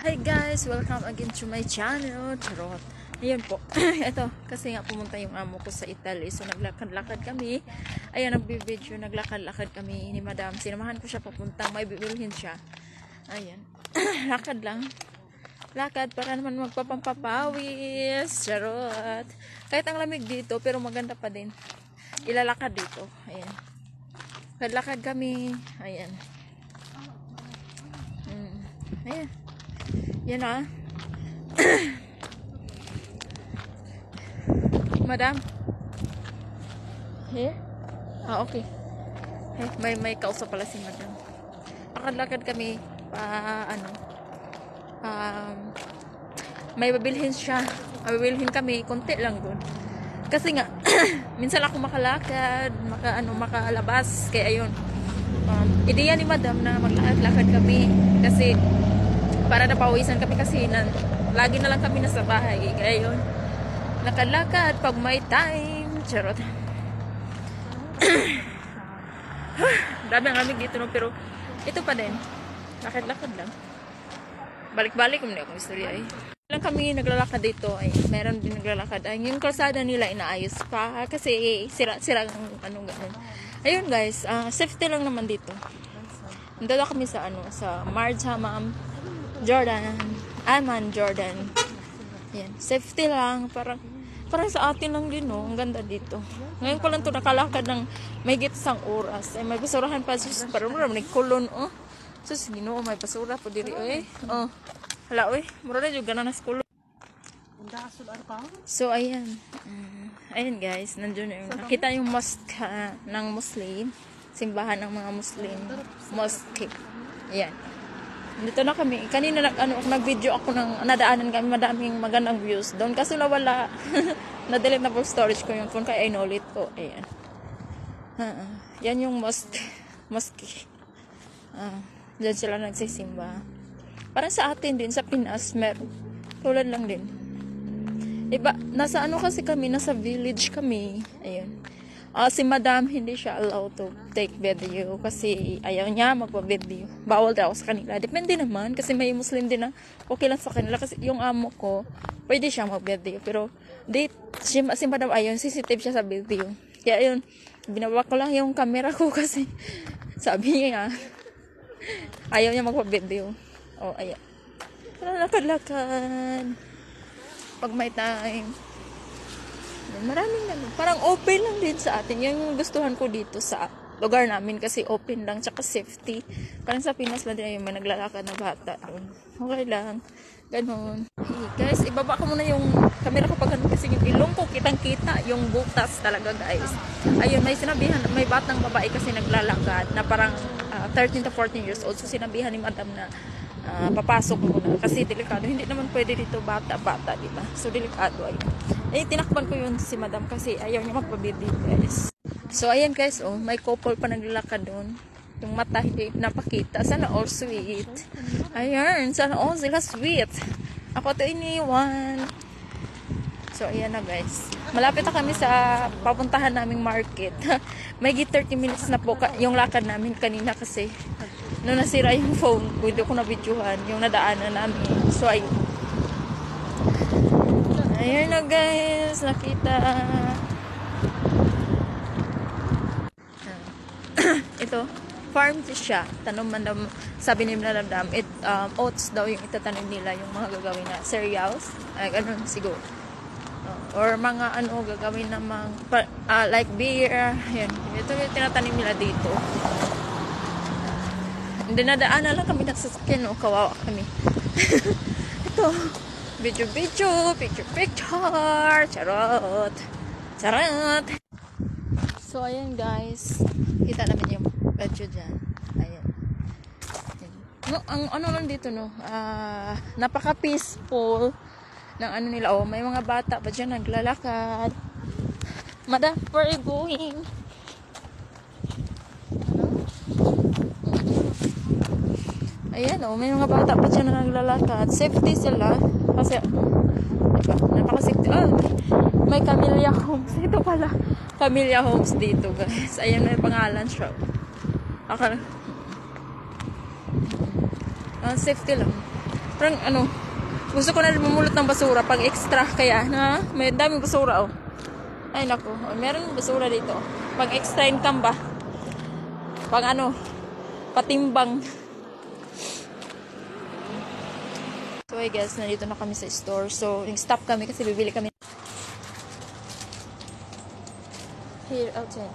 Hi guys! Welcome again to my channel. Charot. Ayan po. Ito, kasi nga pumunta yung amo ko sa Italy. So, naglakad-lakad kami. Ayan, nagbibideo. Naglakad-lakad kami ni Madam. Sinamahan ko siya papunta. May bibilhin siya. Ayan. Lakad lang. Lakad para naman magpapampapawis. Charot. Kahit ang lamig dito, pero maganda pa din. Ilalakad dito. Ayan. Lakad kami. Ayan. Ayan. Yan na. Madam. Here? Okay. May kausap pala si Madam. Lakad-lakad kami may babilhin siya. Babilhin kami, konti lang doon. Kasi nga minsan ako makalakad, makalabas kaya ayun. Ideya ni Madam na maglakad-lakad kami kasi para napawisan kami kasi lagi na lang kami nasa bahay. Kaya yun, lakad-lakad pag may time. Charot. Dami ang lamig dito, no? Pero ito pa din, lakad-lakad lang. Balik-balik kung hindi akong istorya eh. Lang kami naglalakad dito ay meron din naglalakad ay yung kalsada nila inaayos pa kasi sira anong ganun. Ayun guys, safety lang naman dito. Nandito kami sa sa Marjamam Jordan. Yan, safety lang, parang sa atin lang din, no. Ang ganda dito. Ngayon ko lang to nakalakad ng may isang oras. Ay may basurahan pa sus, parang nagkulon, oh. Sus, Ginoo, may basura po diri, oy. Oh. Hala, oy, mura na jud ganan na kulon. So ayan. Ayan guys, nandiyo na yung nakita yung mosque ng Muslim, simbahan ng mga Muslim, mosque. Ayan. Dito na kami. Kanina nag-video ako ng nadaanan kami, madaming magandang views doon kasi wala. Na-delete na po storage ko yung phone kaya inulit ko. Ayan. Yan yung mosque. Diyan sila nagsisimba. Parang sa atin din, sa Pinas, meron. Tulad lang din. Iba, nasa kasi kami, nasa village kami. Ayun. Si Madam, hindi siya allowed to take video kasi ayaw niya magpa-video. Bawal daw sa kanila. Depende naman kasi may Muslim din na okay lang sa kanila kasi yung amo ko, pwede siya mag-video. Pero si Madam ayaw, sensitive siya sa video. Kaya ayun, binawa ko lang yung camera ko kasi sabi niya, ayaw niya magpa-video. Oh, ayan. Lakad-lakad. Pag may time. Maraming parang open lang din sa atin. Yung gustuhan ko dito sa lugar namin kasi open lang tsaka safety. Parang sa Pinas ba din may naglalakad na bata doon. Okay lang. Ganon. Hey guys, ibaba ko muna yung camera ko pag kasi yung ilong ko kitang-kita yung butas talaga guys. Ayun, may sinabihan, may batang babae kasi naglalakad na parang 13 to 14 years old. So sinabihan ni Madam na papasok muna kasi delikado. Hindi naman pwede dito bata-bata, diba? So delikado ay. Tinakpan ko yun si Madam kasi ayaw niya magpa-video guys. So ayan guys, oh, may couple pa naglalakad doon. Yung mata hindi napakita. Sana all sweet. Ayan, sana all sila sweet. Ako to iniwan. So ayan na guys. Malapit na kami sa papuntahan naming market. May 30 minutes na po yung lakad namin kanina kasi nung nasira yung phone ko, hindi ko na-videohan yung nadaanan namin. So ayun. Ayan na guys, nakita. Ito, farm siya. Tanong man daw, sabi ni Madam, oats daw yung itatanim nila, yung mga gagawin na cereals. Ganun siguro. Or mga gagawin na like beer. Ayan. Ito yung tinatanim nila dito. Hindi nadaanan lang kami nagsasakyan, kawawa kami. Ito. Video, picture. Charot. So, ayan guys. Kita namin yung video dyan. Ayan. Ang lang dito, no? Napaka-peaceful ng nila. Oh, may mga bata pa dyan naglalakad. Madam, where are you going? Ayan, oh, may mga bata pa dyan na naglalakad. Safety sila. Kasi, diba, napaka-safety. May Camellia Homes. Ito pala, Camellia Homes dito, guys. Ayan na yung pangalan siya. Safety lang. Parang ano, gusto ko na rin mamulot ng basura pag extra kaya na may daming basura oh. Ay nako, meron basura dito. Pag extra income ba? Pag ano, patimbang. So I guess nandito na kami sa store. So stop kami kasi bibili kami. Here outside.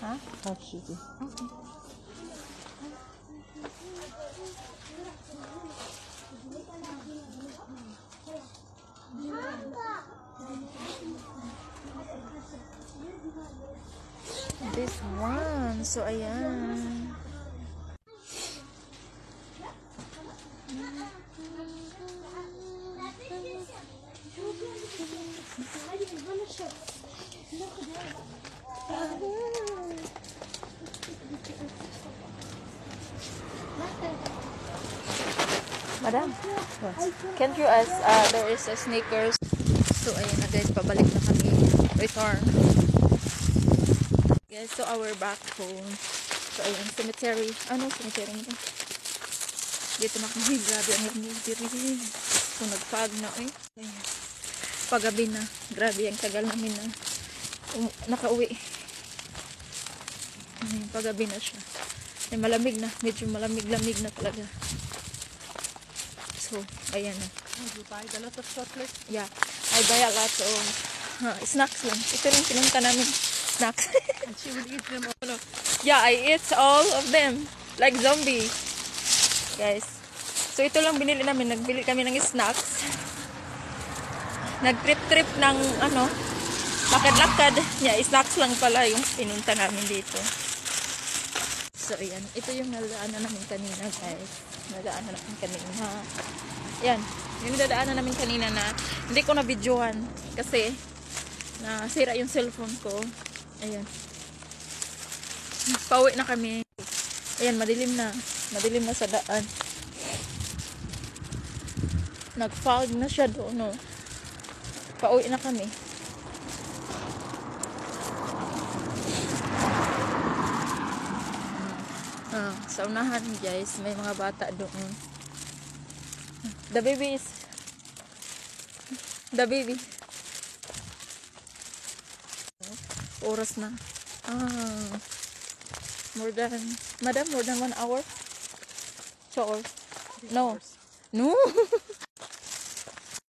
Huh? Okay. This one. So ayan. Madam, can't you ask, there is a sneakers. So, ayun na guys, pabalik na kami. Return. Guys, so our back home. So, ayun, cemetery. Ano cemetery nito? Dito na kami. Grabe ang lamig diri. So, nagpag na eh. Ayun. Pagabi na. Grabe ang tagal namin na nakauwi. Ayun, pagabi na siya. Ay, malamig na. Medyo malamig-lamig na talaga. So, ayan na. You buy a lot of chocolate? Yeah, I buy a lot of snacks lang. Ito lang pinunta namin. Snacks. And she will eat them all. Yeah, I eat all of them. Like zombie. Guys. So, ito lang binili namin. Nagbili kami ng snacks. Nag-trip-trip ng ano, lakad-lakad. Yeah, snacks lang pala yung pinunta namin dito. So, ayan. Ito yung nadaanan namin kanina, guys. Nadaanan namin kanina. Yan. Yung nadaanan namin kanina na hindi ko na-videohan kasi nasira yung cellphone ko. Ayan. Pauwi na kami. Ayan, madilim na. Madilim na sa daan. Nag-fog na siya doon, no? Pauwi na kami. Sa unahan guys, may mga bata doon. The baby. Oras na. More than, madam, more than 1 hour? 2 hours? No. No.